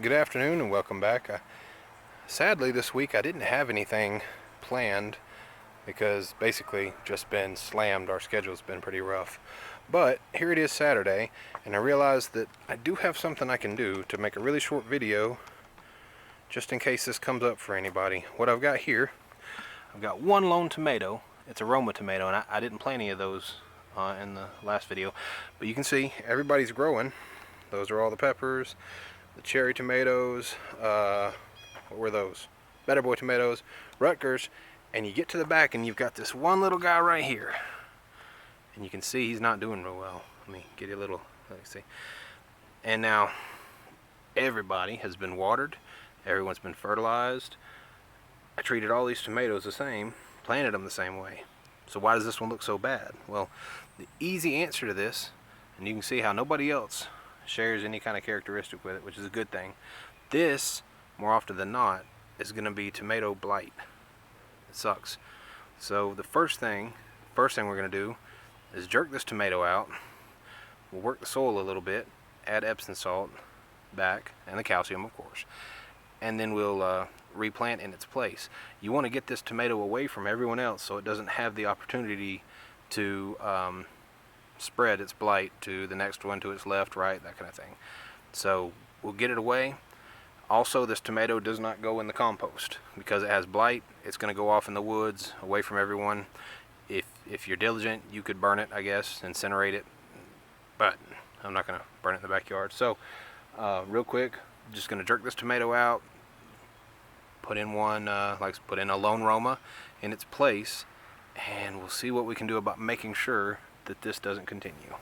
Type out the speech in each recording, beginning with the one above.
Good afternoon and welcome back. Sadly, this week I didn't have anything planned because basically just been slammed. Our schedule's been pretty rough. But here it is Saturday, and I realized that I do have something I can do to make a really short video just in case this comes up for anybody. What I've got here, I've got one lone tomato. It's a Roma tomato, and I didn't plant any of those in the last video. But you can see everybody's growing. Those are all the peppers. The cherry tomatoes, what were those? Better Boy tomatoes, Rutgers, and you get to the back and you've got this one little guy right here. And you can see he's not doing real well. Let me get you a little, let me see. And now, everybody has been watered, everyone's been fertilized. I treated all these tomatoes the same, planted them the same way. So why does this one look so bad? Well, the easy answer to this, and you can see how nobody else shares any kind of characteristic with it, which is a good thing. This, more often than not, is going to be tomato blight. It sucks. So the first thing we're going to do is jerk this tomato out. We'll work the soil a little bit, add Epsom salt back, and the calcium of course, and then we'll replant in its place. You want to get this tomato away from everyone else so it doesn't have the opportunity to spread its blight to the next one, to its left, right, that kind of thing. So we'll get it away. Also, this tomato does not go in the compost because it has blight. It's going to go off in the woods away from everyone. If you're diligent, you could burn it, I guess, incinerate it, but I'm not going to burn it in the backyard. So real quick, just going to jerk this tomato out, put in put in a lone Roma in its place, and we'll see what we can do about making sure that this doesn't continue.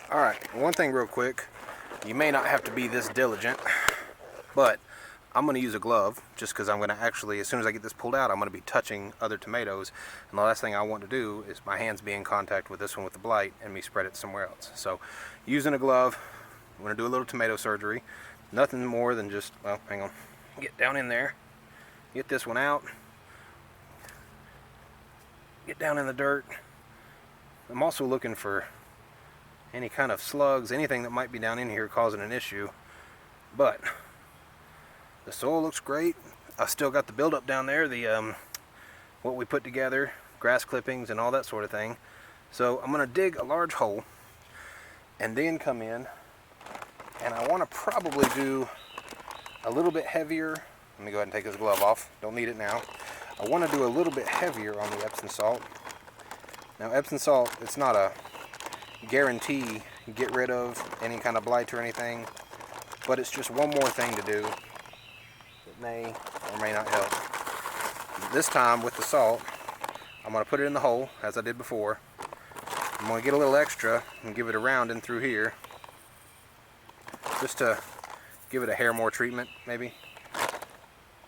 Alright, one thing real quick, you may not have to be this diligent, but I'm going to use a glove just because I'm going to actually, as soon as I get this pulled out, I'm going to be touching other tomatoes, and the last thing I want to do is my hands be in contact with this one with the blight and me spread it somewhere else. So using a glove, I'm going to do a little tomato surgery, nothing more than just, well, hang on, get down in there, get this one out, get down in the dirt. I'm also looking for any kind of slugs, anything that might be down in here causing an issue. But the soil looks great. I still got the buildup down there, the what we put together, grass clippings and all that sort of thing. So I'm going to dig a large hole and then come in, and I want to probably do a little bit heavier. Let me go ahead and take this glove off. Don't need it now. I want to do a little bit heavier on the Epsom salt. Now, Epsom salt, it's not a guarantee get rid of any kind of blight or anything, but it's just one more thing to do. It may or may not help. This time with the salt, I'm going to put it in the hole as I did before. I'm going to get a little extra and give it a round in through here, just to give it a hair more treatment, maybe.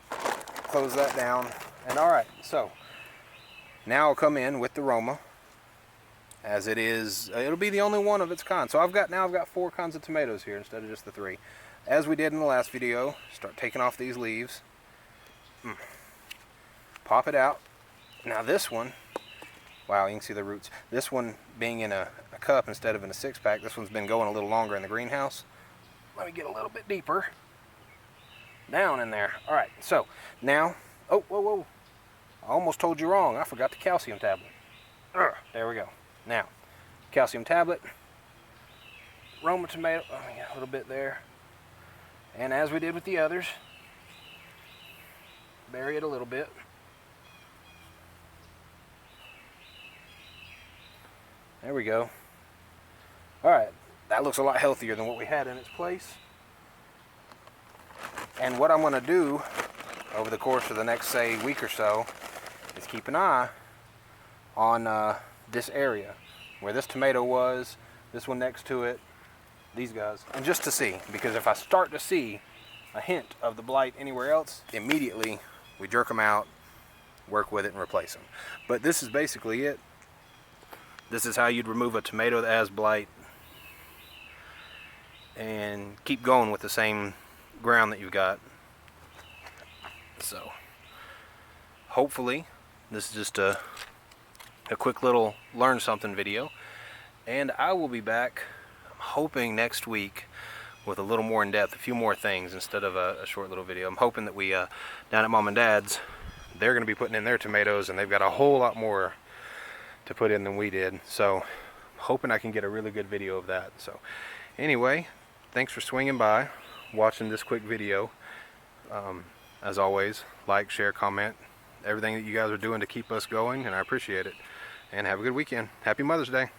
Close that down, and alright, so now I'll come in with the Roma. As it is, it'll be the only one of its kind. So I've got 4 kinds of tomatoes here instead of just the 3. As we did in the last video, start taking off these leaves. Pop it out. Now this one, wow, you can see the roots. This one being in a cup instead of in a 6-pack, this one's been going a little longer in the greenhouse. Let me get a little bit deeper. Down in there. Alright, so now, oh, whoa. I almost told you wrong. I forgot the calcium tablet. There we go. Now, calcium tablet, Roma tomato, oh yeah, a little bit there. And as we did with the others, bury it a little bit. There we go. Alright, that looks a lot healthier than what we had in its place. And what I'm going to do over the course of the next, say, week or so, is keep an eye on this area where this tomato was, this one next to it, these guys, and just to see, because if I start to see a hint of the blight anywhere else, immediately we jerk them out, work with it, and replace them. But this is basically it. This is how you'd remove a tomato that has blight, and keep going with the same ground that you've got. So hopefully this is just a quick little learn something video, and I will be back, I'm hoping next week, with a little more in depth, a few more things instead of a short little video. I'm hoping that we down at Mom and Dad's, they're going to be putting in their tomatoes, and they've got a whole lot more to put in than we did. So hoping I can get a really good video of that. So anyway, thanks for swinging by, watching this quick video. As always, like, share, comment, everything that you guys are doing to keep us going, and I appreciate it. And have a good weekend. Happy Mother's Day.